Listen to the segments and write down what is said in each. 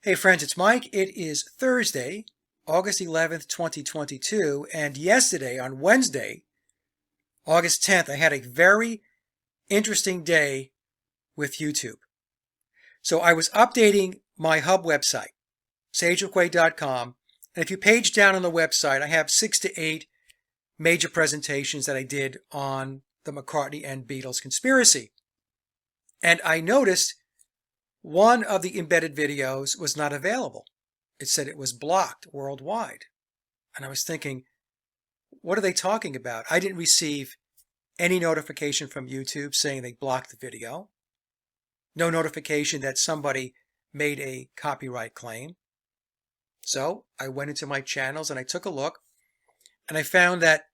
Hey friends, it's Mike. It is Thursday, August 11th, 2022, and yesterday on Wednesday, August 10th, I had a very interesting day with YouTube. So I was updating my hub website, sageofquay.com, and if you page down on the website, I have 6 to 8 major presentations that I did on the McCartney and Beatles conspiracy. And I noticed one of the embedded videos was not available. It said it was blocked worldwide. And I was thinking, what are they talking about? I didn't receive any notification from YouTube saying they blocked the video. No notification that somebody made a copyright claim. So I went into my channels and I took a look, and I found that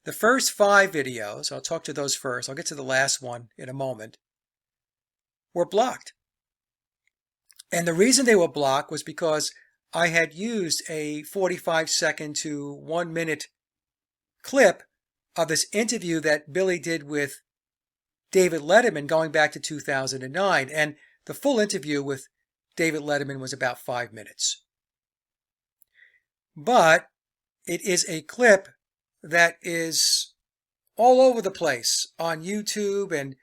the first 5 videos, I'll talk to those first, I'll get to the last one in a moment, were blocked. And the reason they were blocked was because I had used a 45-second to 1-minute clip of this interview that Billy did with David Letterman going back to 2009. And the full interview with David Letterman was about 5 minutes. But it is a clip that is all over the place on YouTube and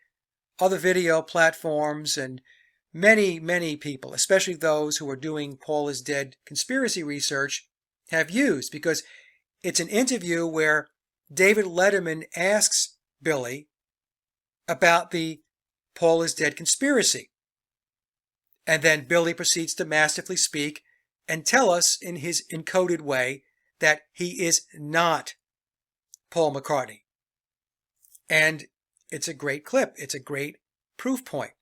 other video platforms, and many people, especially those who are doing Paul is dead conspiracy research, have used, because it's an interview where David Letterman asks Billy about the Paul is dead conspiracy. And then Billy proceeds to masterfully speak and tell us in his encoded way that he is not Paul McCartney. And it's a great clip. It's a great proof point.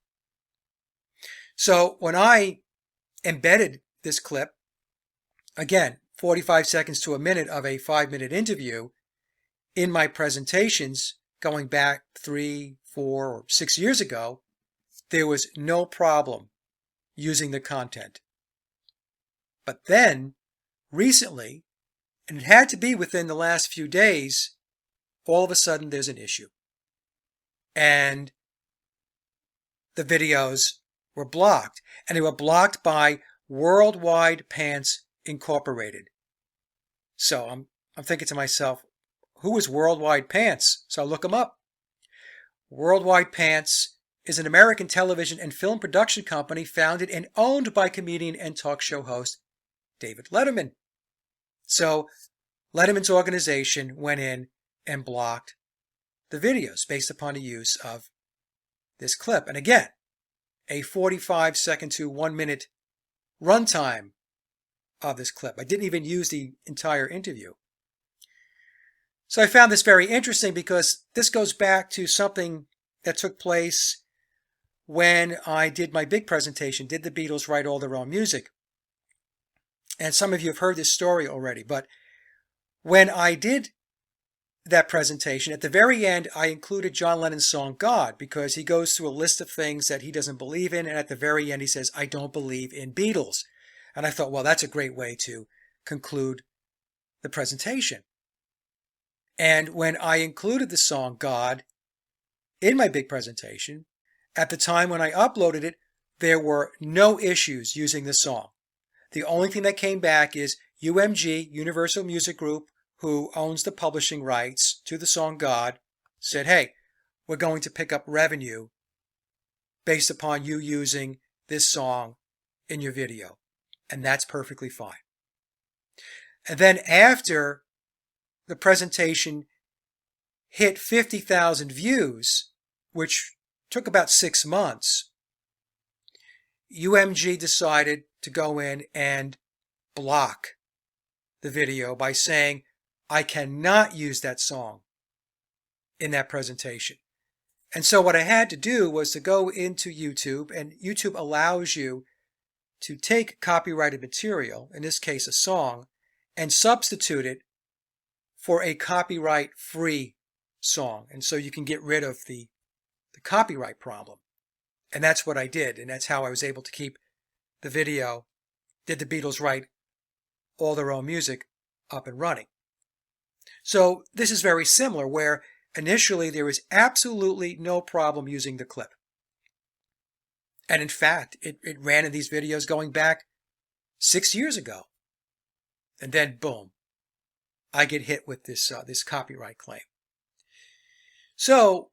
So when I embedded this clip, again, 45 seconds to a minute of a 5-minute interview in my presentations going back 3, 4, or 6 years ago, there was no problem using the content. But then, recently, and it had to be within the last few days, all of a sudden there's an issue. And the videos were blocked. And they were blocked by Worldwide Pants Incorporated. So I'm thinking to myself, who is Worldwide Pants? So I look them up. Worldwide Pants is an American television and film production company founded and owned by comedian and talk show host David Letterman. So Letterman's organization went in and blocked the videos based upon the use of this clip. And again, a 45-second to 1-minute runtime of this clip. I didn't even use the entire interview. So I found this very interesting because this goes back to something that took place when I did my big presentation, Did the Beatles Write All Their Own Music? And some of you have heard this story already, but when I did that presentation, at the very end, I included John Lennon's song God, because he goes through a list of things that he doesn't believe in, and at the very end he says, I don't believe in Beatles. And I thought, well, that's a great way to conclude the presentation. And when I included the song God in my big presentation, at the time when I uploaded it, there were no issues using the song. The only thing that came back is UMG, Universal Music Group, who owns the publishing rights to the song God, said, hey, we're going to pick up revenue based upon you using this song in your video. And that's perfectly fine. And then after the presentation hit 50,000 views, which took about 6 months, UMG decided to go in and block the video by saying, I cannot use that song in that presentation. And so what I had to do was to go into YouTube, and YouTube allows you to take copyrighted material, in this case a song, and substitute it for a copyright-free song. And so you can get rid of the copyright problem. And that's what I did, and that's how I was able to keep the video, Did the Beatles Write All Their Own Music, up and running. So this is very similar, where initially there was absolutely no problem using the clip. And in fact, it ran in these videos going back 6 years ago. And then boom, I get hit with this copyright claim. So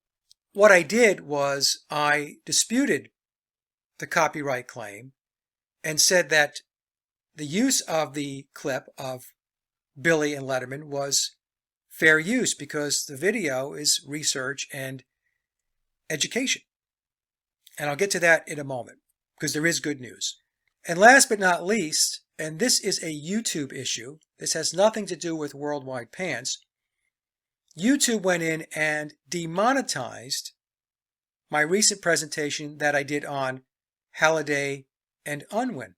what I did was I disputed the copyright claim and said that the use of the clip of Billy and Letterman was fair use because the video is research and education. And I'll get to that in a moment because there is good news. And last but not least, and this is a YouTube issue, this has nothing to do with Worldwide Pants, YouTube went in and demonetized my recent presentation that I did on Halliday and Unwin.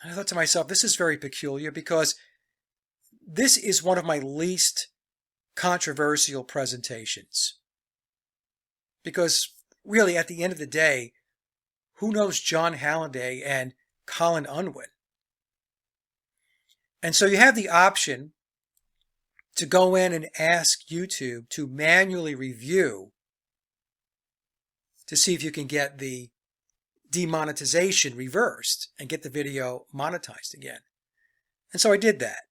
And I thought to myself, this is very peculiar because this is one of my least controversial presentations. Because really, at the end of the day, who knows John Halliday and Colin Unwin? And so you have the option to go in and ask YouTube to manually review to see if you can get the demonetization reversed and get the video monetized again. And so I did that.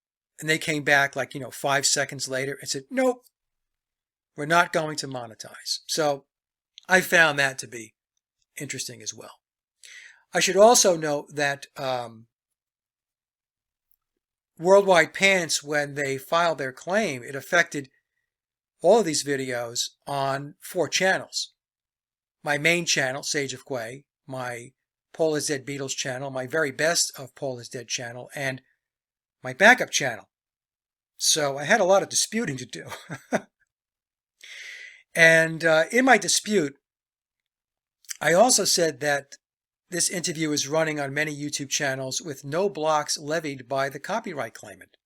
And they came back 5 seconds later and said, nope, we're not going to monetize. So I found that to be interesting as well. I should also note that Worldwide Pants, when they filed their claim, it affected all of these videos on 4 channels. My main channel, Sage of Quay, my Paul is Dead Beatles channel, my very best of Paul is Dead channel, and my backup channel. So I had a lot of disputing to do. And in my dispute, I also said that this interview is running on many YouTube channels with no blocks levied by the copyright claimant.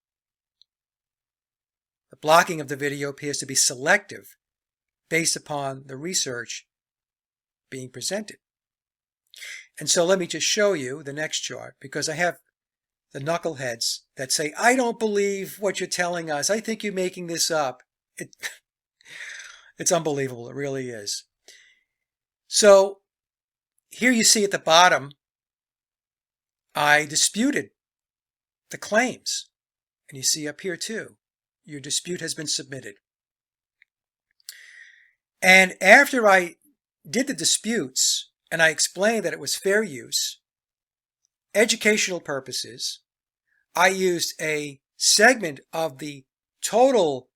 The blocking of the video appears to be selective based upon the research being presented. And so let me just show you the next chart because I have the knuckleheads that say, I don't believe what you're telling us. I think you're making this up. It's unbelievable. It really is. So here you see at the bottom, I disputed the claims. And you see up here too, your dispute has been submitted. And after I did the disputes and I explained that it was fair use, educational purposes, I used a segment of the total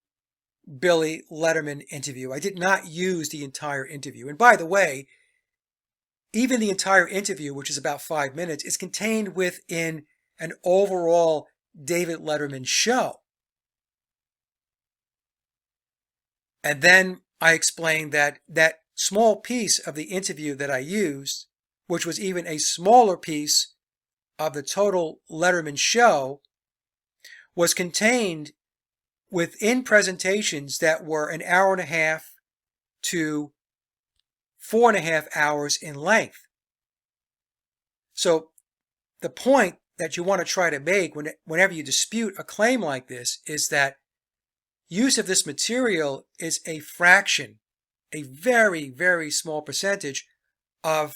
Billy Letterman interview. I did not use the entire interview. And by the way, even the entire interview, which is about 5 minutes, is contained within an overall David Letterman show. And then I explained that that small piece of the interview that I used, which was even a smaller piece of the total Letterman show, was contained within presentations that were an hour and a half to 4.5 hours in length. So the point that you want to try to make whenever you dispute a claim like this is that use of this material is a fraction, a very, very small percentage of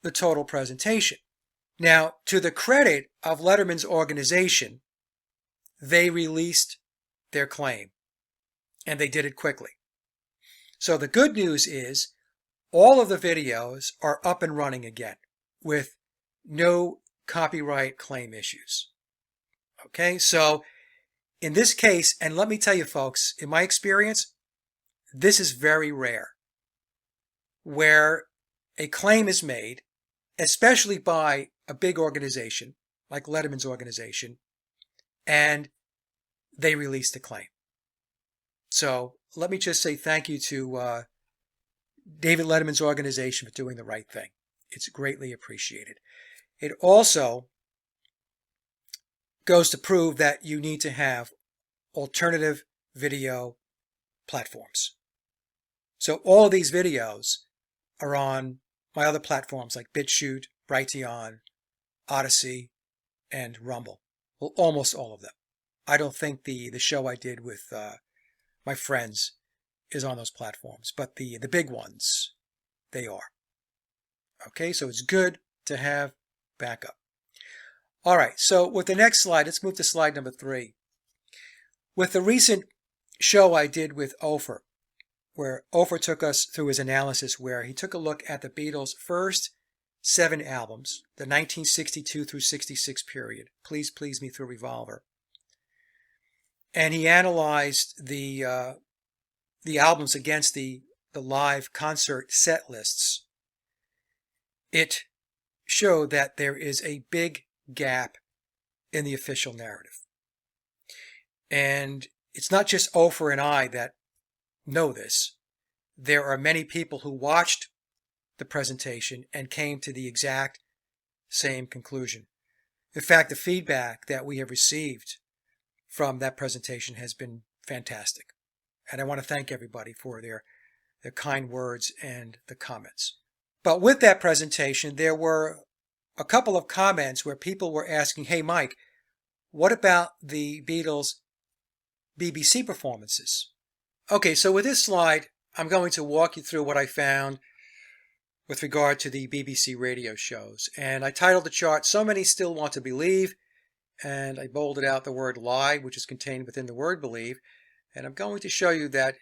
the total presentation. Now, to the credit of Letterman's organization, they released their claim, and they did it quickly. So the good news is all of the videos are up and running again with no copyright claim issues. Okay, so in this case, and let me tell you folks, in my experience, this is very rare, where a claim is made, especially by a big organization like Letterman's organization, and they release the claim. So let me just say thank you to David Letterman's organization for doing the right thing. It's greatly appreciated. It also goes to prove that you need to have alternative video platforms. So all of these videos are on my other platforms like BitChute, Brighteon, Odyssey, and Rumble. Well, almost all of them. I don't think the show I did with my friends is on those platforms, but the big ones, they are. Okay, so it's good to have backup. All right, so with the next slide, let's move to slide number 3. With the recent show I did with Ofer, where Ofer took us through his analysis, where he took a look at the Beatles' first 7 albums, the 1962 through 66 period, Please Please Me Through Revolver. And he analyzed the albums against the live concert set lists. It showed that there is a big gap in the official narrative. And it's not just Ofer and I that know this. There are many people who watched the presentation and came to the exact same conclusion. In fact, the feedback that we have received from that presentation has been fantastic. And I want to thank everybody for their kind words and the comments. But with that presentation, there were a couple of comments where people were asking, hey, Mike, what about the Beatles' BBC performances? Okay, so with this slide, I'm going to walk you through what I found with regard to the BBC radio shows. And I titled the chart, So Many Still Want to Believe, and I bolded out the word lie, which is contained within the word believe. And I'm going to show you that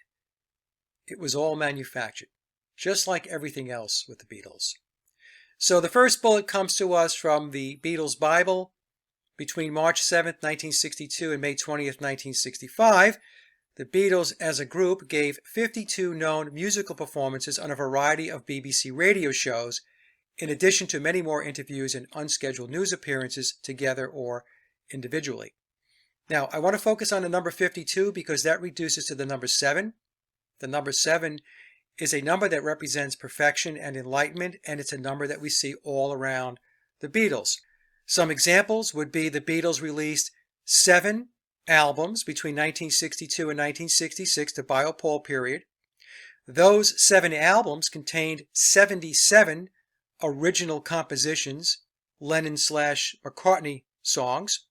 it was all manufactured, just like everything else with the Beatles. So the first bullet comes to us from the Beatles Bible. Between March 7th, 1962 and May 20th, 1965, the Beatles as a group gave 52 known musical performances on a variety of BBC radio shows, in addition to many more interviews and unscheduled news appearances together or individually. Now, I want to focus on the number 52 because that reduces to the number 7. The number 7 is a number that represents perfection and enlightenment, and it's a number that we see all around the Beatles. Some examples would be the Beatles released 7 albums between 1962 and 1966, the Biopole period. Those 7 albums contained 77 original compositions, Lennon/McCartney songs.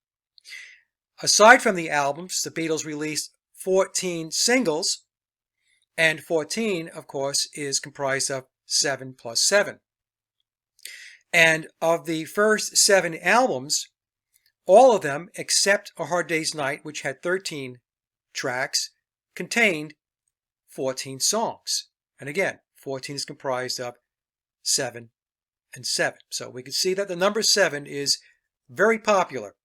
Aside from the albums, the Beatles released 14 singles, and 14, of course, is comprised of 7 plus 7. And of the first 7 albums, all of them, except A Hard Day's Night, which had 13 tracks, contained 14 songs. And again, 14 is comprised of 7 and 7. So we can see that the number 7 is very popular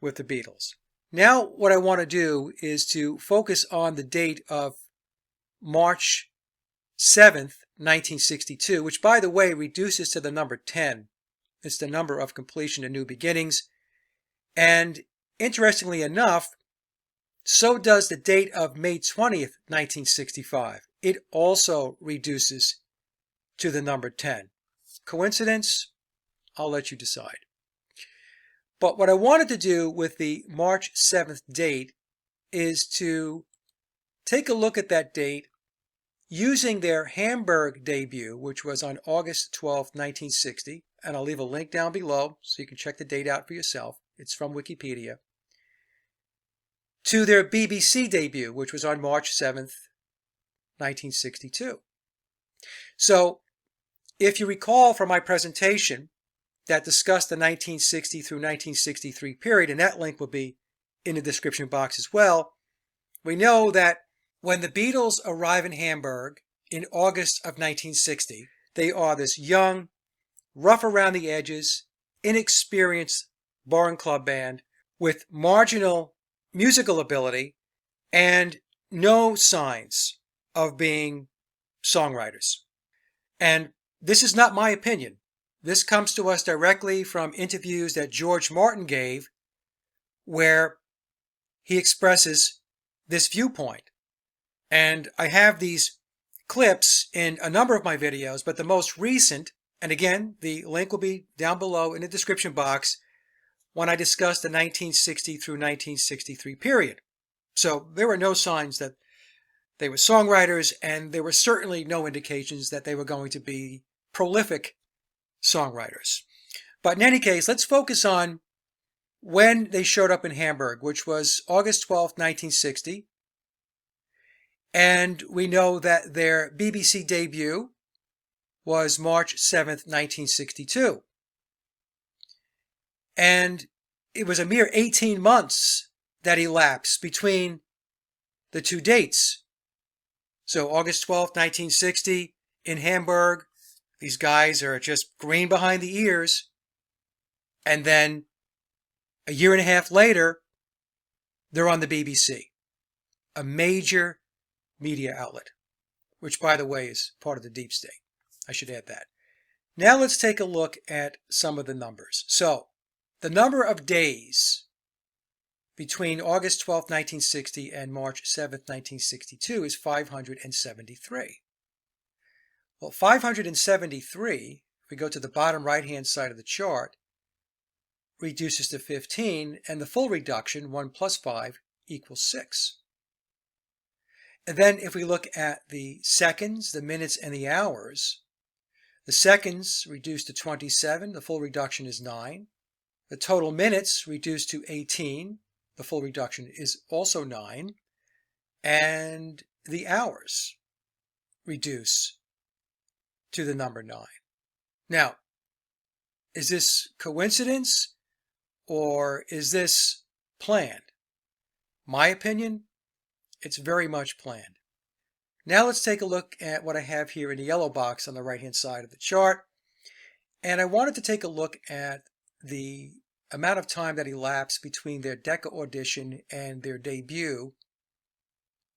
with the Beatles. Now what I want to do is to focus on the date of March 7th, 1962, which, by the way, reduces to the number 10. It's the number of completion and new beginnings. And interestingly enough, so does the date of May 20th, 1965. It also reduces to the number 10. Coincidence? I'll let you decide. But what I wanted to do with the March 7th date is to take a look at that date using their Hamburg debut, which was on August 12th, 1960, and I'll leave a link down below so you can check the date out for yourself. It's from Wikipedia, to their BBC debut, which was on March 7th, 1962. So, if you recall from my presentation that discussed the 1960 through 1963 period, and that link will be in the description box as well, we know that when the Beatles arrive in Hamburg in August of 1960, they are this young, rough around the edges, inexperienced bar and club band with marginal musical ability and no signs of being songwriters. And this is not my opinion. This comes to us directly from interviews that George Martin gave, where he expresses this viewpoint. And I have these clips in a number of my videos, but the most recent, and again, the link will be down below in the description box, when I discussed the 1960 through 1963 period. So there were no signs that they were songwriters, and there were certainly no indications that they were going to be prolific songwriters. But in any case, let's focus on when they showed up in Hamburg, which was August 12th, 1960. And we know that their BBC debut was March 7th, 1962. And it was a mere 18 months that elapsed between the two dates. So August 12th, 1960 in Hamburg, these guys are just green behind the ears. And then a year and a half later, they're on the BBC, a major media outlet, which, by the way, is part of the deep state. I should add that. Now let's take a look at some of the numbers. So the number of days between August 12, 1960 and March 7, 1962 is 573. Well, 573, if we go to the bottom right-hand side of the chart, reduces to 15, and the full reduction, 1 plus 5, equals 6. And then if we look at the seconds, the minutes, and the hours, the seconds reduced to 27, the full reduction is 9. The total minutes reduced to 18, the full reduction is also 9. And the hours reduce to the number 9. Now, is this coincidence or is this planned? My opinion, it's very much planned. Now let's take a look at what I have here in the yellow box on the right-hand side of the chart. And I wanted to take a look at the amount of time that elapsed between their Decca audition and their debut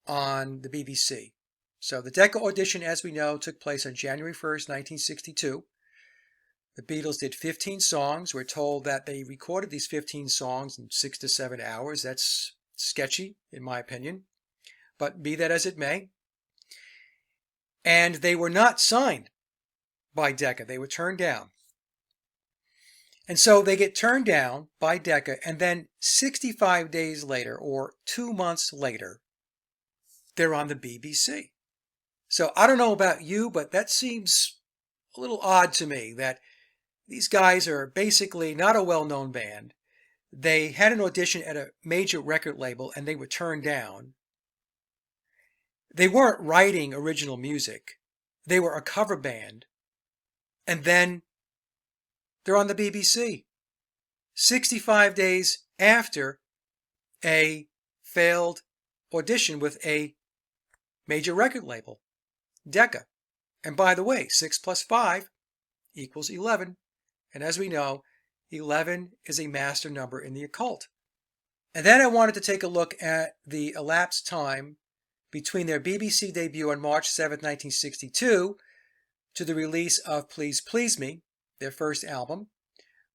on the BBC. So the Decca audition, as we know, took place on January 1st, 1962. The Beatles did 15 songs. We're told that they recorded these 15 songs in 6 to 7 hours. That's sketchy, in my opinion. But be that as it may. And they were not signed by Decca. They were turned down. And so they get turned down by Decca, and then 65 days later, or 2 months later, they're on the BBC. So I don't know about you, but that seems a little odd to me that these guys are basically not a well-known band. They had an audition at a major record label, and they were turned down. They weren't writing original music. They were a cover band. And then they're on the BBC 65 days after a failed audition with a major record label, Decca. And by the way, 6 plus 5 equals 11. And as we know, 11 is a master number in the occult. And then I wanted to take a look at the elapsed time between their BBC debut on March 7, 1962, to the release of Please Please Me, their first album,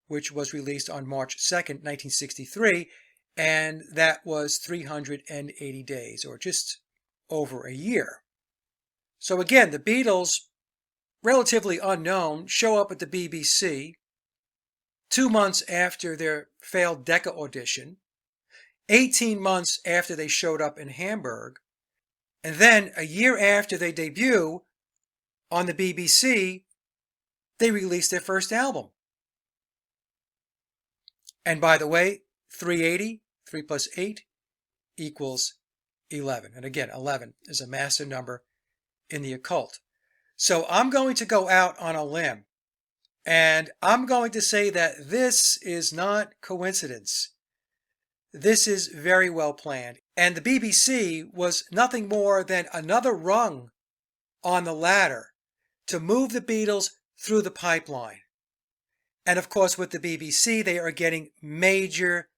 which was released on March 2nd, 1963, and that was 380 days, or just over a year. So again, the Beatles, relatively unknown, show up at the BBC 2 months after their failed Decca audition, 18 months after they showed up in Hamburg, and then a year after they debut on the BBC, they released their first album. And by the way, 380, 3 plus 8 equals 11. And again, 11 is a master number in the occult. So I'm going to go out on a limb, and I'm going to say that this is not coincidence. This is very well planned. And the BBC was nothing more than another rung on the ladder to move the Beatles through the pipeline. And of course, with the BBC, they are getting major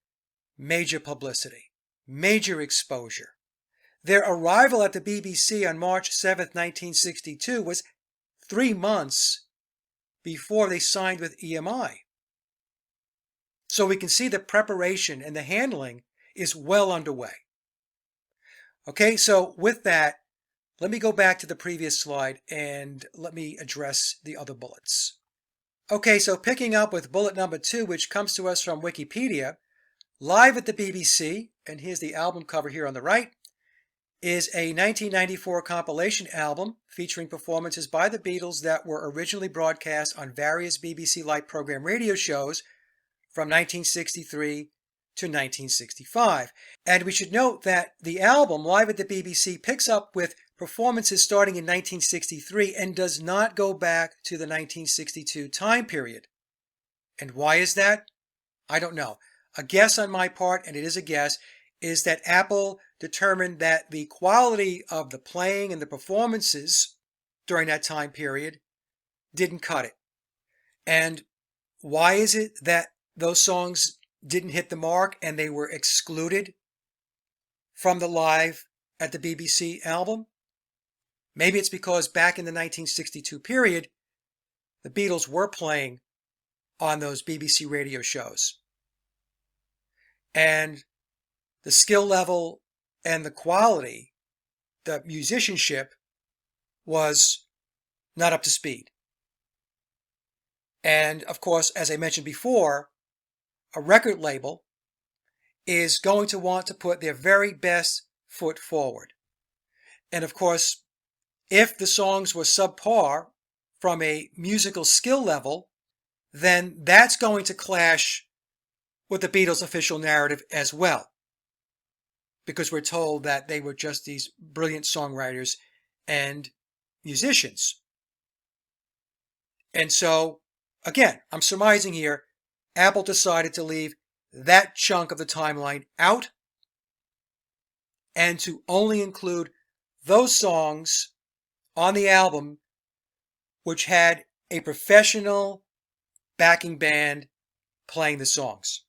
publicity, major exposure. Their arrival at the BBC on March 7th, 1962 was 3 months before they signed with EMI. So we can see the preparation and the handling is well underway. Okay, so with that, let me go back to the previous slide and let me address the other bullets. Okay, so picking up with bullet number 2, which comes to us from Wikipedia, live at the BBC, and here's the album cover here on the right, is a 1994 compilation album featuring performances by the Beatles that were originally broadcast on various BBC Light program radio shows from 1963 to 1965. And we should note that the album, Live at the BBC, picks up with performances starting in 1963 and does not go back to the 1962 time period. And why is that? I don't know. A guess on my part, and it is a guess, is that Apple determined that the quality of the playing and the performances during that time period didn't cut it. And why is it that those songs didn't hit the mark and they were excluded from the Live at the BBC album? Maybe it's because back in the 1962 period, the Beatles were playing on those BBC radio shows. And the skill level and the quality, the musicianship, was not up to speed. And of course, as I mentioned before, a record label is going to want to put their very best foot forward. And of course, if the songs were subpar from a musical skill level, then that's going to clash with the Beatles' official narrative as well, because we're told that they were just these brilliant songwriters and musicians. And so, again, I'm surmising here, Apple decided to leave that chunk of the timeline out and to only include those songs on the album which had a professional backing band playing the songs.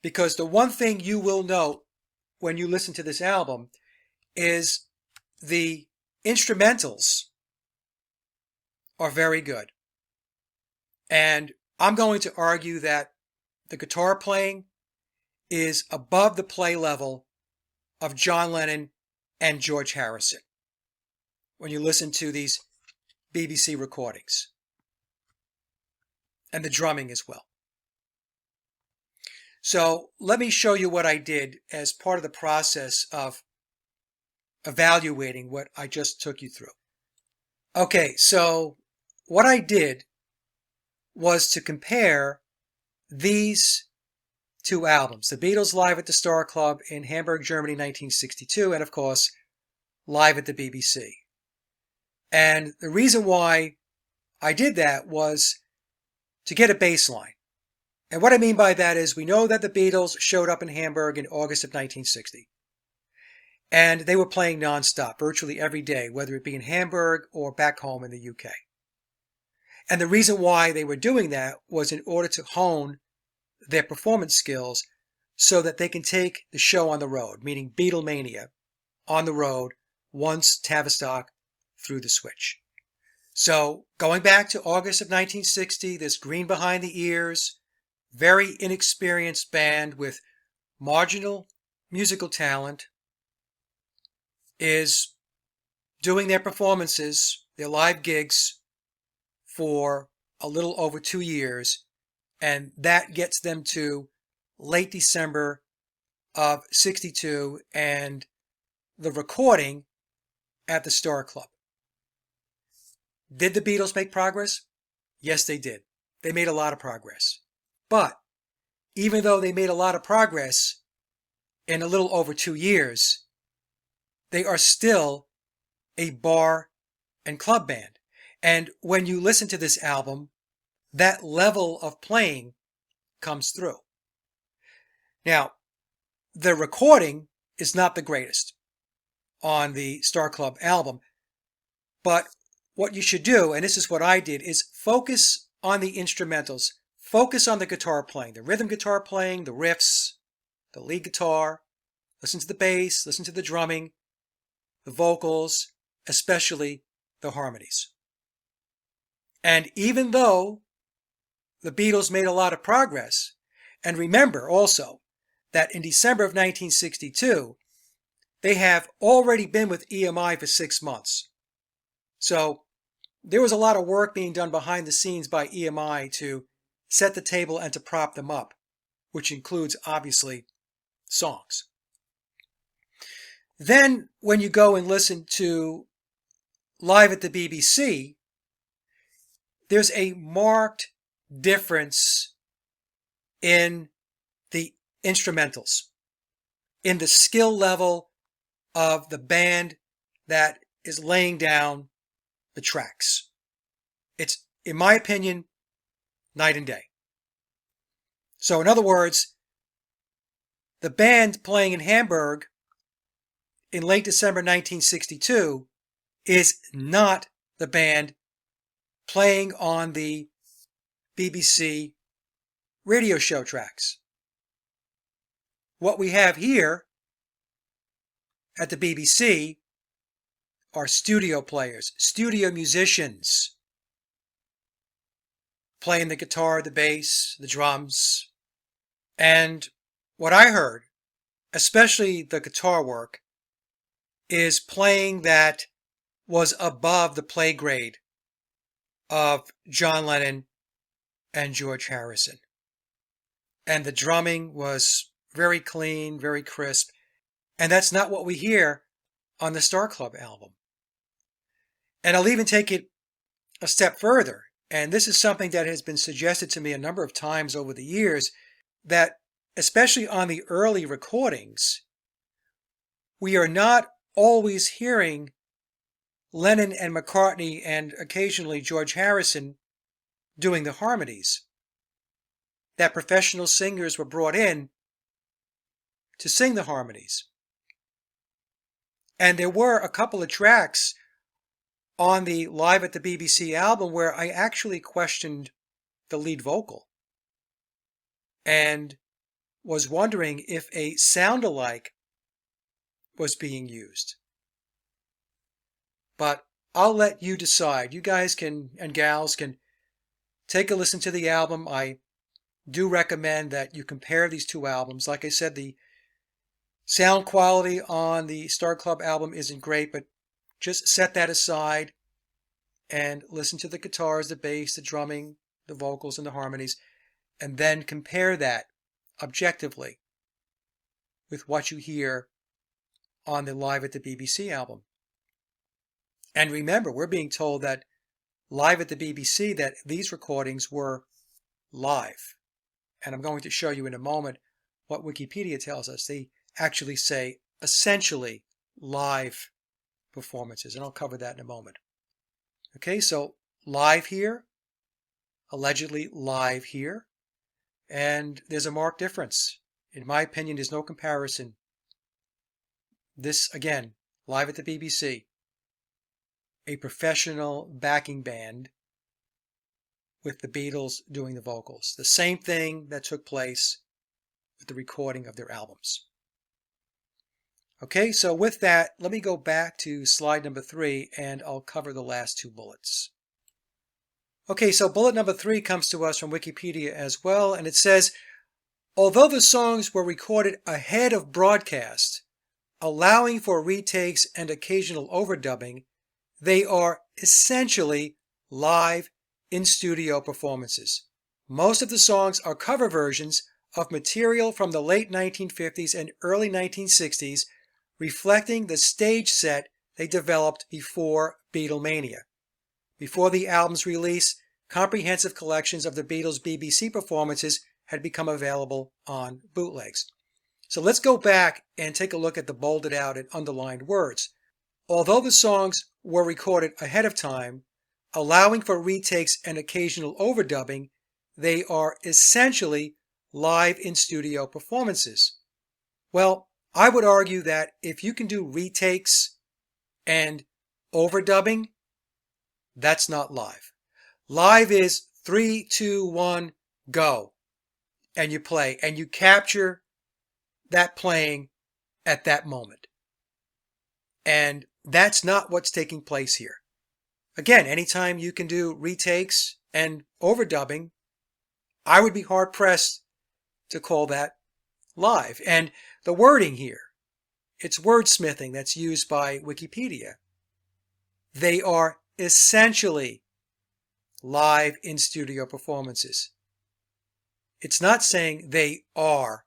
Because the one thing you will note when you listen to this album is the instrumentals are very good. And I'm going to argue that the guitar playing is above the play level of John Lennon and George Harrison when you listen to these BBC recordings. And the drumming as well. So let me show you what I did as part of the process of evaluating what I just took you through. Okay, so what I did was to compare these two albums, the Beatles Live at the Star Club in Hamburg, Germany, 1962, and of course, Live at the BBC. And the reason why I did that was to get a baseline. And what I mean by that is we know that the Beatles showed up in Hamburg in August of 1960. And they were playing nonstop, virtually every day, whether it be in Hamburg or back home in the UK. And the reason why they were doing that was in order to hone their performance skills so that they can take the show on the road, meaning Beatlemania, on the road once Tavistock threw the switch. So going back to August of 1960, this green behind the ears, very inexperienced band with marginal musical talent is doing their performances, their live gigs, for a little over 2 years, and that gets them to late December of 62 and the recording at the Star Club. Did the Beatles make progress? Yes, they did. They made a lot of progress. But even though they made a lot of progress in a little over 2 years, they are still a bar and club band. And when you listen to this album, that level of playing comes through. Now, the recording is not the greatest on the Star Club album, but what you should do, and this is what I did, is focus on the instrumentals. Focus on the guitar playing, the rhythm guitar playing, the riffs, the lead guitar. Listen to the bass, listen to the drumming, the vocals, especially the harmonies. And even though the Beatles made a lot of progress, and remember also that in December of 1962, they have already been with EMI for 6 months. So there was a lot of work being done behind the scenes by EMI to set the table and to prop them up, which includes, obviously, songs. Then, when you go and listen to Live at the BBC, there's a marked difference in the instrumentals, in the skill level of the band that is laying down the tracks. It's, in my opinion, night and day. So in other words, the band playing in Hamburg in late December 1962 is not the band playing on the BBC radio show tracks. What we have here at the BBC are studio players, studio musicians, playing the guitar, the bass, the drums. And what I heard, especially the guitar work, is playing that was above the play grade of John Lennon and George Harrison. And the drumming was very clean, very crisp. And that's not what we hear on the Star Club album. And I'll even take it a step further. And this is something that has been suggested to me a number of times over the years, that especially on the early recordings, we are not always hearing Lennon and McCartney and occasionally George Harrison doing the harmonies. That professional singers were brought in to sing the harmonies. And there were a couple of tracks on the Live at the BBC album where I actually questioned the lead vocal and was wondering if a sound-alike was being used. But I'll let you decide. You guys can, and gals can, take a listen to the album. I do recommend that you compare these two albums. Like I said, the sound quality on the Star Club album isn't great, but just set that aside and listen to the guitars, the bass, the drumming, the vocals, and the harmonies, and then compare that objectively with what you hear on the Live at the BBC album. And remember, we're being told that Live at the BBC, that these recordings were live. And I'm going to show you in a moment what Wikipedia tells us. They actually say essentially live performances, and I'll cover that in a moment. Okay, so live here, allegedly live here, and there's a marked difference. In my opinion, there's no comparison. This, again, Live at the BBC, a professional backing band with the Beatles doing the vocals. The same thing that took place with the recording of their albums. Okay, so with that, let me go back to slide number 3 and I'll cover the last two bullets. Okay, so bullet number 3 comes to us from Wikipedia as well, and it says, although the songs were recorded ahead of broadcast, allowing for retakes and occasional overdubbing, they are essentially live in-studio performances. Most of the songs are cover versions of material from the late 1950s and early 1960s, reflecting the stage set they developed before Beatlemania. Before the album's release, comprehensive collections of the Beatles' BBC performances had become available on bootlegs. So let's go back and take a look at the bolded out and underlined words. Although the songs were recorded ahead of time, allowing for retakes and occasional overdubbing, they are essentially live in-studio performances. Well, I would argue that if you can do retakes and overdubbing, that's not live. Live is 3, 2, 1, go. And you play, and you capture that playing at that moment. And that's not what's taking place here. Again, anytime you can do retakes and overdubbing, I would be hard-pressed to call that live. And the wording here, it's wordsmithing that's used by Wikipedia. They are essentially live in-studio performances. It's not saying they are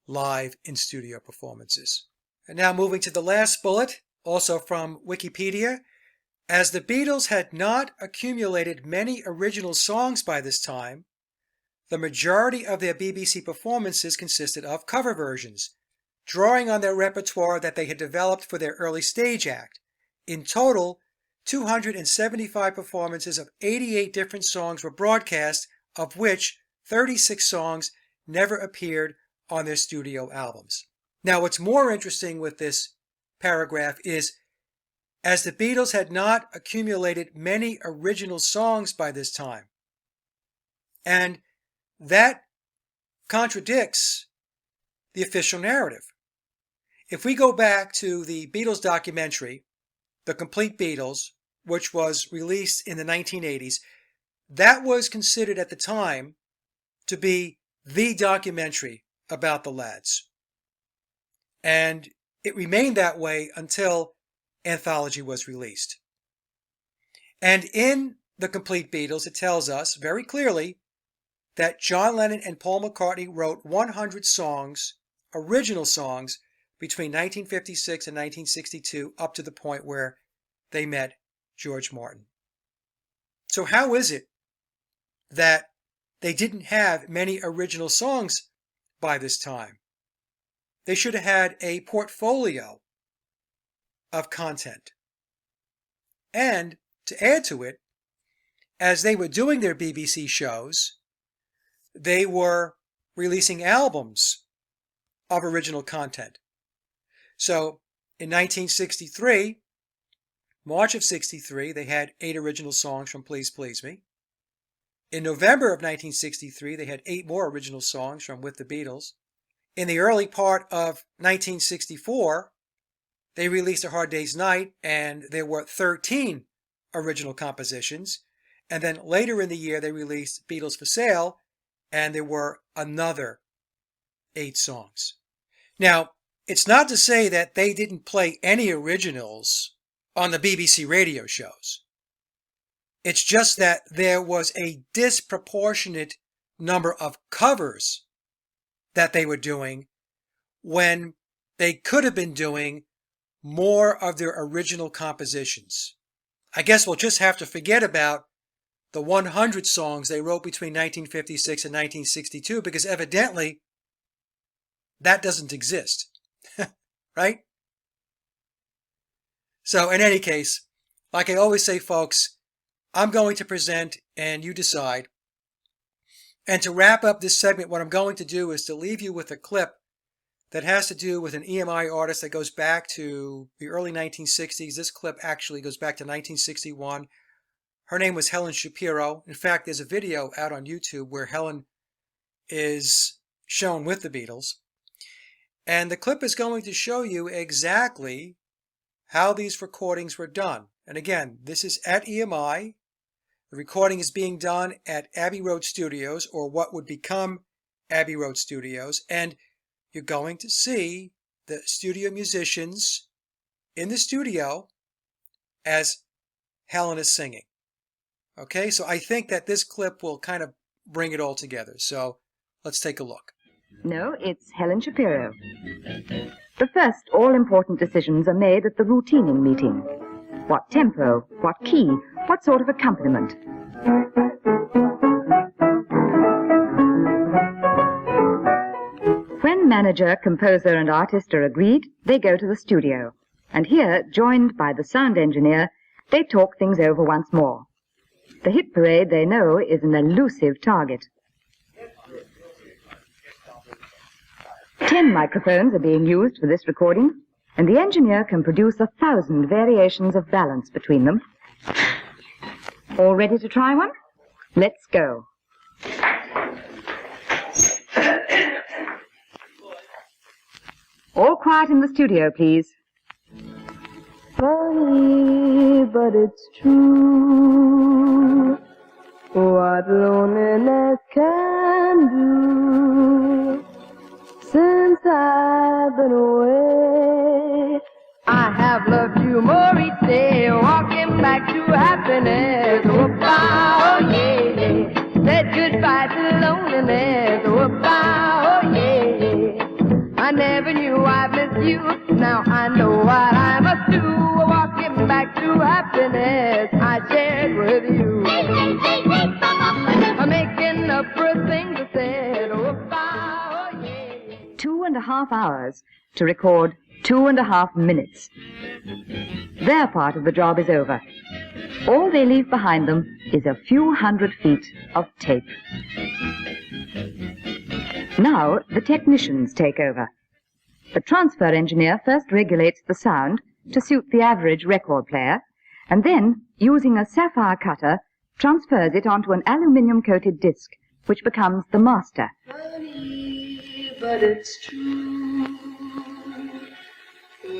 live in-studio performances. And now moving to the last bullet, also from Wikipedia. As the Beatles had not accumulated many original songs by this time, the majority of their BBC performances consisted of cover versions. drawing on their repertoire that they had developed for their early stage act. In total, 275 performances of 88 different songs were broadcast, of which 36 songs never appeared on their studio albums. Now, what's more interesting with this paragraph is, as the Beatles had not accumulated many original songs by this time, and that contradicts the official narrative. If we go back to the Beatles documentary, The Complete Beatles, which was released in the 1980s, that was considered at the time to be the documentary about the lads. And it remained that way until Anthology was released. And in The Complete Beatles, it tells us very clearly that John Lennon and Paul McCartney wrote 100 songs, original songs, between 1956 and 1962, up to the point where they met George Martin. So how is it that they didn't have many original songs by this time? They should have had a portfolio of content. And to add to it, as they were doing their BBC shows, they were releasing albums of original content. So in 1963, March of 63, they had 8 original songs from Please Please Me. In November of 1963, they had 8 more original songs from With the Beatles. In the early part of 1964, they released A Hard Day's Night, and there were 13 original compositions. And then later in the year, they released Beatles for Sale, and there were another 8 songs. Now, it's not to say that they didn't play any originals on the BBC radio shows. It's just that there was a disproportionate number of covers that they were doing when they could have been doing more of their original compositions. I guess we'll just have to forget about the 100 songs they wrote between 1956 and 1962, because evidently that doesn't exist. Right? So in any case, like I always say, folks, I'm going to present and you decide. And to wrap up this segment, what I'm going to do is to leave you with a clip that has to do with an EMI artist that goes back to the early 1960s. This clip actually goes back to 1961. Her name was Helen Shapiro. In fact, there's a video out on YouTube where Helen is shown with the Beatles. And the clip is going to show you exactly how these recordings were done. And again, this is at EMI. The recording is being done at Abbey Road Studios, or what would become Abbey Road Studios. And you're going to see the studio musicians in the studio as Helen is singing. Okay, so I think that this clip will kind of bring it all together. So let's take a look. No, it's Helen Shapiro. The first all-important decisions are made at the routining meeting. What tempo, what key, what sort of accompaniment. When manager, composer and artist are agreed, they go to the studio. And here, joined by the sound engineer, they talk things over once more. The hit parade, they know, is an elusive target. 10 microphones are being used for this recording, and the engineer can produce 1,000 variations of balance between them. All ready to try one? Let's go. All quiet in the studio, please. Funny, but it's true what loneliness can do. Since I've been away, I have loved you more each day, walking back to happiness. Oh, yeah. Said goodbye to loneliness. Oh, yeah. I never knew I missed you. Now I know what I must do. Walking back to happiness I shared with you. I'm making up for things I said. Oh, yeah. 2.5 2.5 hours to record 2.5 minutes. Their part of the job is over. All they leave behind them is a few hundred feet of tape. Now the technicians take over. The transfer engineer first regulates the sound to suit the average record player, and then, using a sapphire cutter, transfers it onto an aluminium-coated disc, which becomes the master. Funny, but it's true.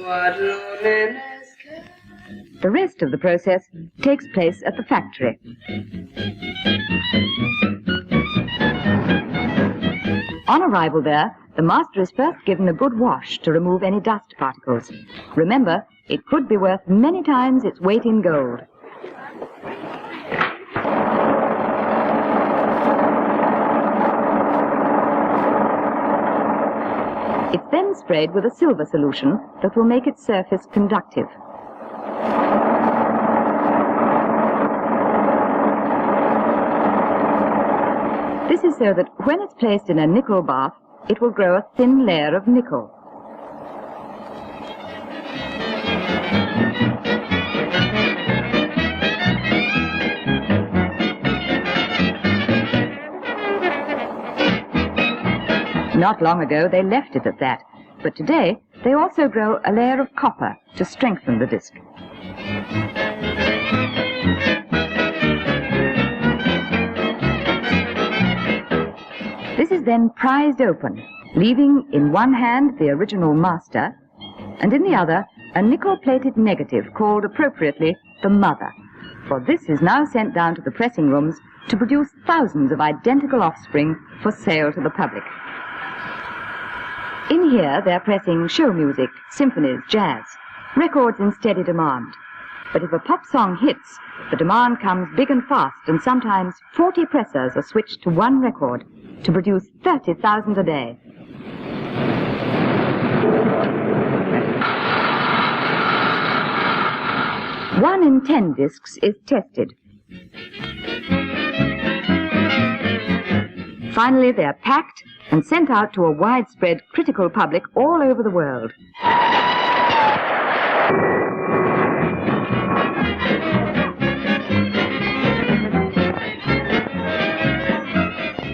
What loneliness can... The rest of the process takes place at the factory. On arrival there, the master is first given a good wash to remove any dust particles. Remember, it could be worth many times its weight in gold. It's then sprayed with a silver solution that will make its surface conductive. This is so that when it's placed in a nickel bath, it will grow a thin layer of nickel. Not long ago they left it at that, but today they also grow a layer of copper to strengthen the disc. This is then prized open, leaving in one hand the original master, and in the other a nickel-plated negative called appropriately the mother, for this is now sent down to the pressing rooms to produce thousands of identical offspring for sale to the public. In here they're pressing show music, symphonies, jazz, records in steady demand. But if a pop song hits, the demand comes big and fast, and sometimes 40 pressers are switched to one record to produce 30,000 a day. One in 10 discs is tested. Finally, they're packed and sent out to a widespread critical public all over the world.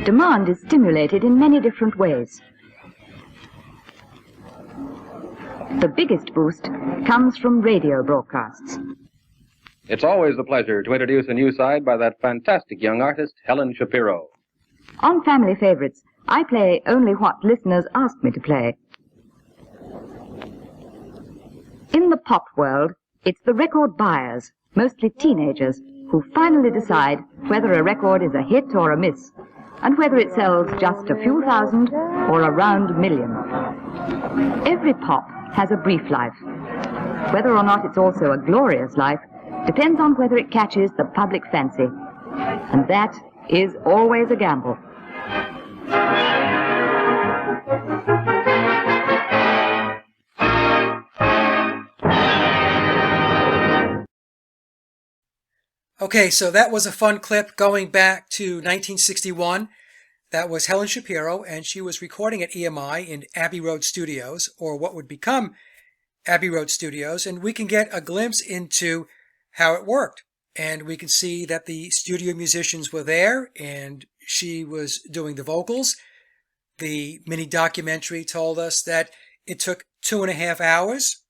Demand is stimulated in many different ways. The biggest boost comes from radio broadcasts. It's always a pleasure to introduce a new side by that fantastic young artist, Helen Shapiro. On Family Favorites, I play only what listeners ask me to play. In the pop world, it's the record buyers, mostly teenagers, who finally decide whether a record is a hit or a miss, and whether it sells just a few thousand or a round million. Every pop has a brief life. Whether or not it's also a glorious life depends on whether it catches the public fancy. And that is always a gamble. Okay, so that was a fun clip going back to 1961. That was Helen Shapiro, and she was recording at EMI in Abbey Road Studios, or what would become Abbey Road Studios, and we can get a glimpse into how it worked. And we can see that the studio musicians were there, and she was doing the vocals. The mini documentary told us that it took 2.5 hours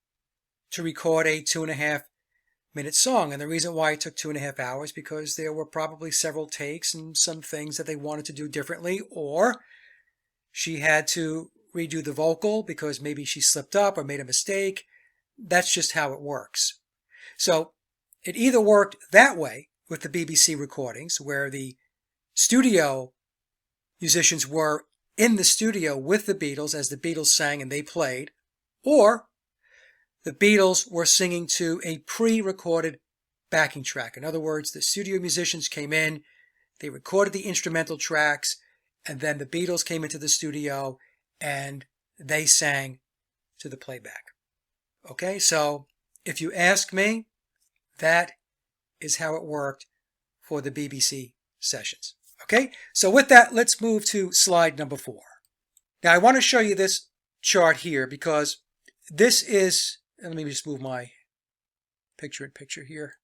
to record a 2.5-minute song. And the reason why it took 2.5 hours, because there were probably several takes and some things that they wanted to do differently, or she had to redo the vocal because maybe she slipped up or made a mistake. That's just how it works. So it either worked that way with the BBC recordings, where the studio musicians were in the studio with the Beatles as the Beatles sang and they played, or the Beatles were singing to a pre-recorded backing track. In other words, the studio musicians came in, they recorded the instrumental tracks, and then the Beatles came into the studio and they sang to the playback. Okay, so if you ask me, that is how it worked for the BBC sessions. Okay, so with that, let's move to slide number 4. Now, I want to show you this chart here because this is, let me just move my picture here.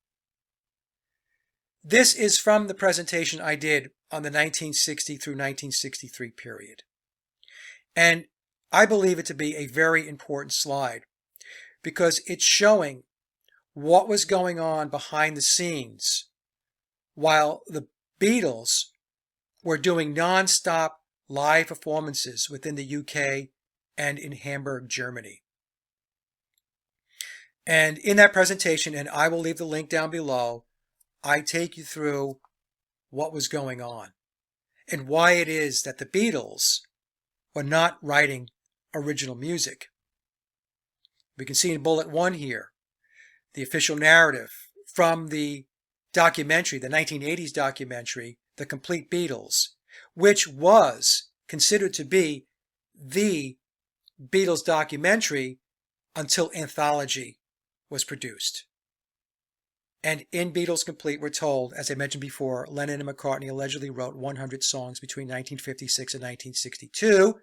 This is from the presentation I did on the 1960 through 1963 period. And I believe it to be a very important slide because it's showing what was going on behind the scenes while the Beatles were doing non-stop live performances within the UK and in Hamburg, Germany. And in that presentation, and I will leave the link down below, I take you through what was going on and why it is that the Beatles were not writing original music. We can see in bullet 1 here the official narrative from the documentary, the 1980s documentary, The Complete Beatles, which was considered to be the Beatles documentary until Anthology was produced. And in Beatles Complete, we're told, as I mentioned before, Lennon and McCartney allegedly wrote 100 songs between 1956 and 1962.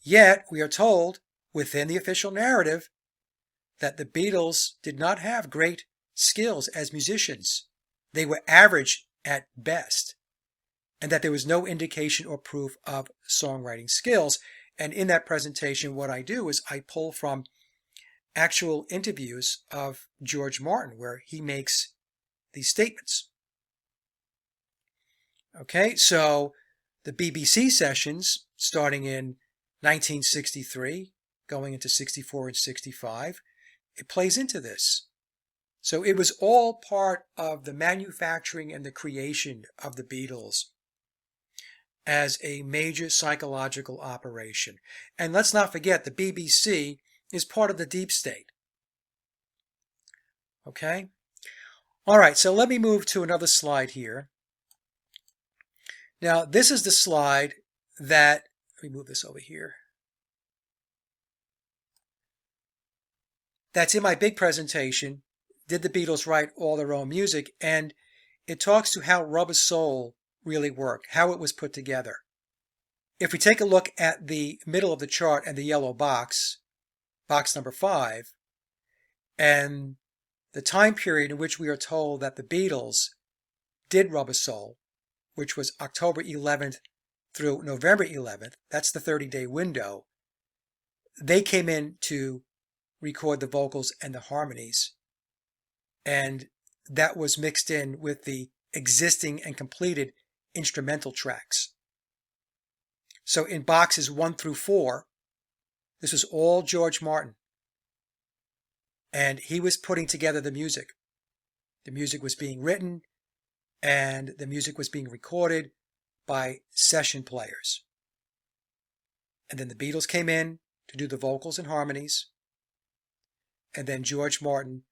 Yet, we are told, within the official narrative, that the Beatles did not have great skills as musicians. They were average at best, and that there was no indication or proof of songwriting skills. And in that presentation, what I do is I pull from actual interviews of George Martin where he makes these statements. Okay, so the BBC sessions starting in 1963, going into 64 and 65, it plays into this. So it was all part of the manufacturing and the creation of the Beatles as a major psychological operation. And let's not forget, the BBC is part of the deep state. Okay? All right, so let me move to another slide here. Now, this is the slide that, let me move this over here. That's in my big presentation, Did the Beatles Write All Their Own Music? And it talks to how Rubber Soul really worked, how it was put together. If we take a look at the middle of the chart and the yellow box, box number 5, and the time period in which we are told that the Beatles did Rubber Soul, which was October 11th through November 11th, that's the 30-day window, they came in to record the vocals and the harmonies. And that was mixed in with the existing and completed instrumental tracks. So in boxes 1 through 4, this was all George Martin. And he was putting together the music. The music was being written and the music was being recorded by session players. And then the Beatles came in to do the vocals and harmonies. And then George Martin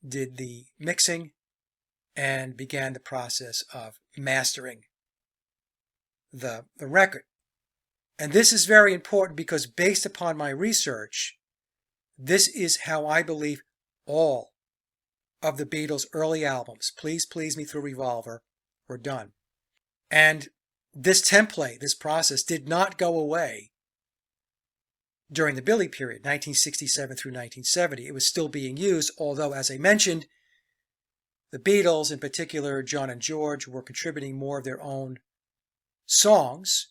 did the mixing and began the process of mastering the record. And this is very important because based upon my research, this is how I believe all of the Beatles' early albums, Please Please Me Through Revolver, were done. And this template, this process, did not go away during the Billy period, 1967 through 1970. It was still being used, although, as I mentioned, the Beatles, in particular John and George, were contributing more of their own songs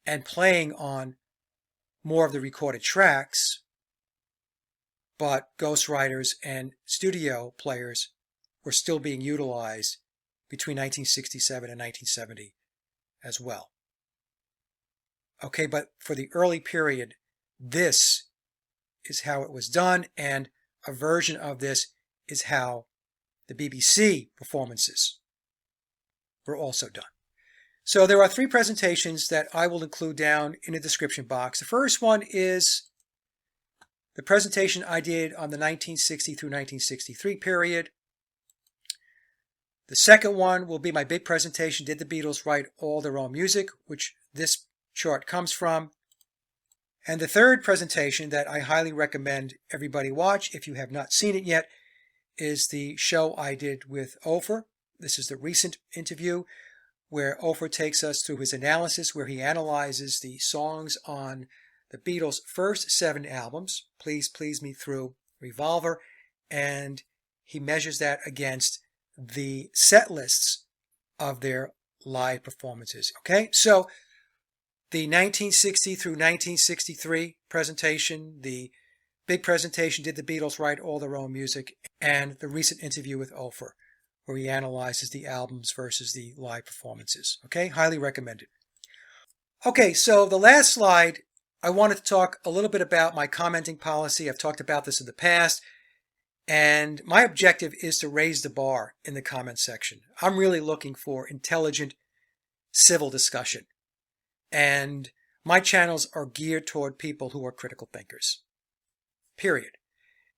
and playing on more of the recorded tracks, but ghostwriters and studio players were still being utilized between 1967 and 1970 as well. Okay, but for the early period, this is how it was done, and a version of this is how the BBC performances were also done. So there are 3 presentations that I will include down in the description box. The first one is the presentation I did on the 1960 through 1963 period. The second one will be my big presentation, Did the Beatles Write All Their Own Music?, which this chart comes from. And the third presentation that I highly recommend everybody watch, if you have not seen it yet, is the show I did with Ofer. This is the recent interview where Ofer takes us through his analysis, where he analyzes the songs on the Beatles' first 7 albums, Please Please Me Through Revolver, and he measures that against the set lists of their live performances. Okay, so the 1960 through 1963 presentation, the big presentation, Did the Beatles Write All Their Own Music, and the recent interview with Oprah, where he analyzes the albums versus the live performances. Okay, highly recommended. Okay, so the last slide, I wanted to talk a little bit about my commenting policy. I've talked about this in the past, and my objective is to raise the bar in the comment section. I'm really looking for intelligent, civil discussion, and my channels are geared toward people who are critical thinkers, period.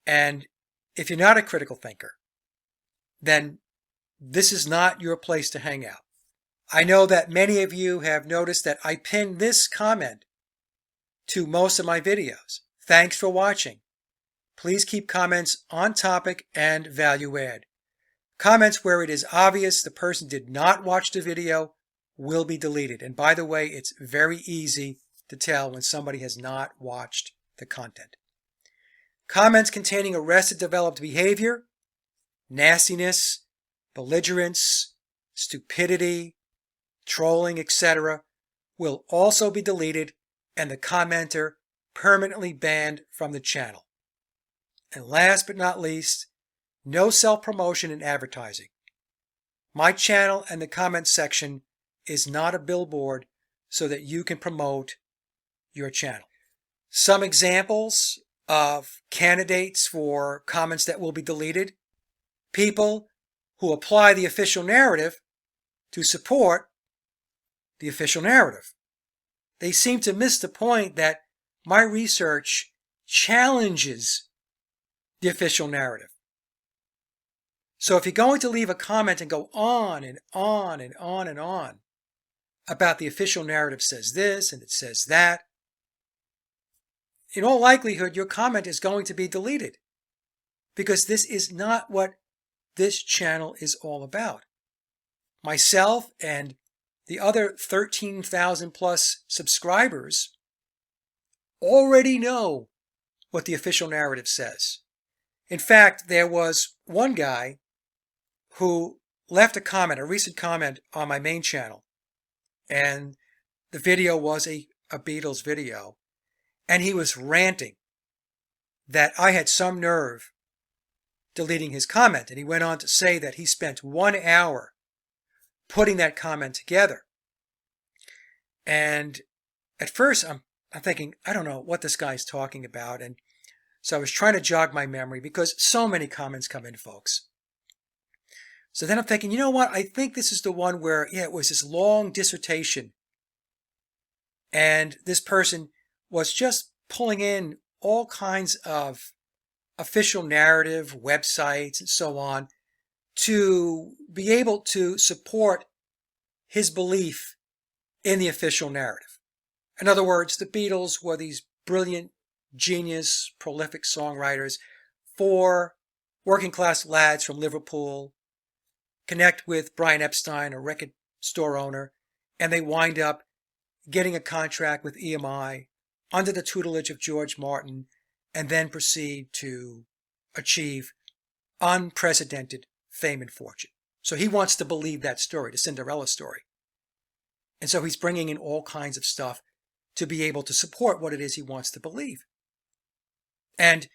And if you're not a critical thinker, then this is not your place to hang out. I know that many of you have noticed that I pinned this comment to most of my videos. Thanks for watching. Please keep comments on topic and value add. Comments where it is obvious the person did not watch the video will be deleted. And by the way, it's very easy to tell when somebody has not watched the content. Comments containing arrested developed behavior, nastiness, belligerence, stupidity, trolling, etc. will also be deleted and the commenter permanently banned from the channel. And last but not least, no self-promotion and advertising. My channel and the comment section is not a billboard so that you can promote your channel. Some examples of candidates for comments that will be deleted: people who apply the official narrative to support the official narrative. They seem to miss the point that my research challenges the official narrative. So if you're going to leave a comment and go on and on and on and on about the official narrative says this and it says that, in all likelihood, your comment is going to be deleted, because this is not what this channel is all about. Myself and the other 13,000 plus subscribers already know what the official narrative says. In fact, there was one guy who left a comment, a recent comment on my main channel, and the video was a Beatles video, and he was ranting that I had some nerve deleting his comment, and he went on to say that he spent 1 hour putting that comment together. And at first I'm thinking, I don't know what this guy's talking about, and so I was trying to jog my memory because so many comments come in, folks. So then I'm thinking, you know what? I think this is the one where, it was this long dissertation. And this person was just pulling in all kinds of official narrative, websites, and so on to be able to support his belief in the official narrative. In other words, the Beatles were these brilliant, genius, prolific songwriters for working class lads from Liverpool, connect with Brian Epstein, a record store owner, and they wind up getting a contract with EMI under the tutelage of George Martin, and then proceed to achieve unprecedented fame and fortune. So he wants to believe that story, the Cinderella story. And so he's bringing in all kinds of stuff to be able to support what it is he wants to believe. And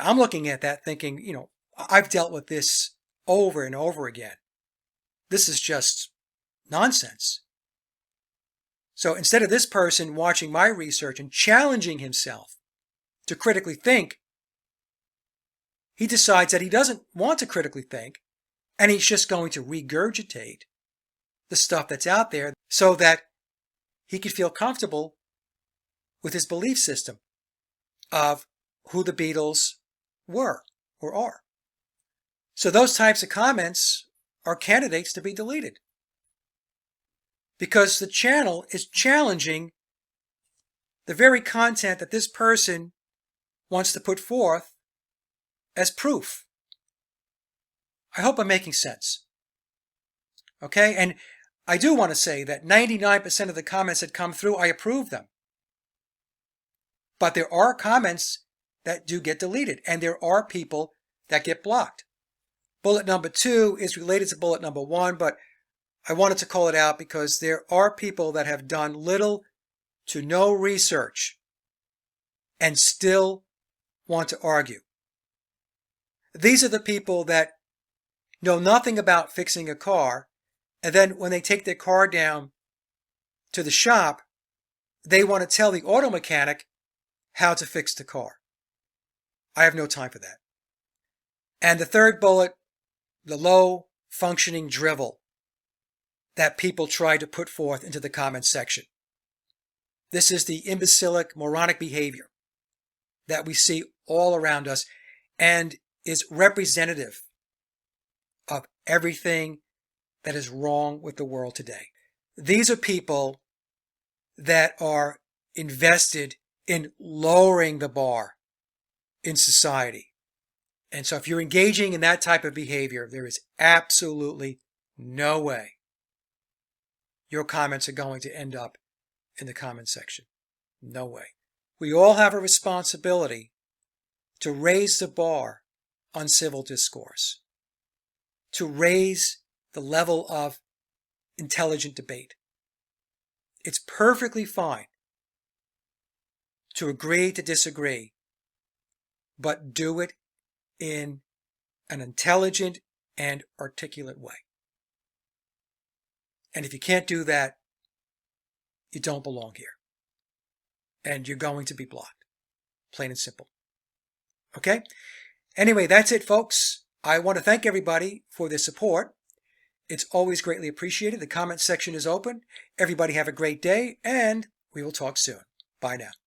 I'm looking at that thinking, I've dealt with this over and over again. This is just nonsense. So instead of this person watching my research and challenging himself to critically think, he decides that he doesn't want to critically think, and he's just going to regurgitate the stuff that's out there so that he can feel comfortable with his belief system of who the Beatles were or are. So those types of comments are candidates to be deleted, because the channel is challenging the very content that this person wants to put forth as proof. I hope I'm making sense. Okay? And I do want to say that 99% of the comments that come through, I approve them. But there are comments that do get deleted, and there are people that get blocked. Bullet number 2 is related to bullet number 1, but I wanted to call it out because there are people that have done little to no research and still want to argue. These are the people that know nothing about fixing a car, and then when they take their car down to the shop, they want to tell the auto mechanic how to fix the car. I have no time for that. And the third bullet, the low functioning drivel that people try to put forth into the comments section. This is the imbecilic, moronic behavior that we see all around us and is representative of everything that is wrong with the world today. These are people that are invested in lowering the bar in society. And so if you're engaging in that type of behavior, there is absolutely no way your comments are going to end up in the comment section. No way. We all have a responsibility to raise the bar on civil discourse, to raise the level of intelligent debate. It's perfectly fine to agree to disagree, but do it in an intelligent and articulate way. And if you can't do that, you don't belong here. And you're going to be blocked. Plain and simple. Okay? Anyway, that's it, folks. I want to thank everybody for their support. It's always greatly appreciated. The comment section is open. Everybody have a great day, and we will talk soon. Bye now.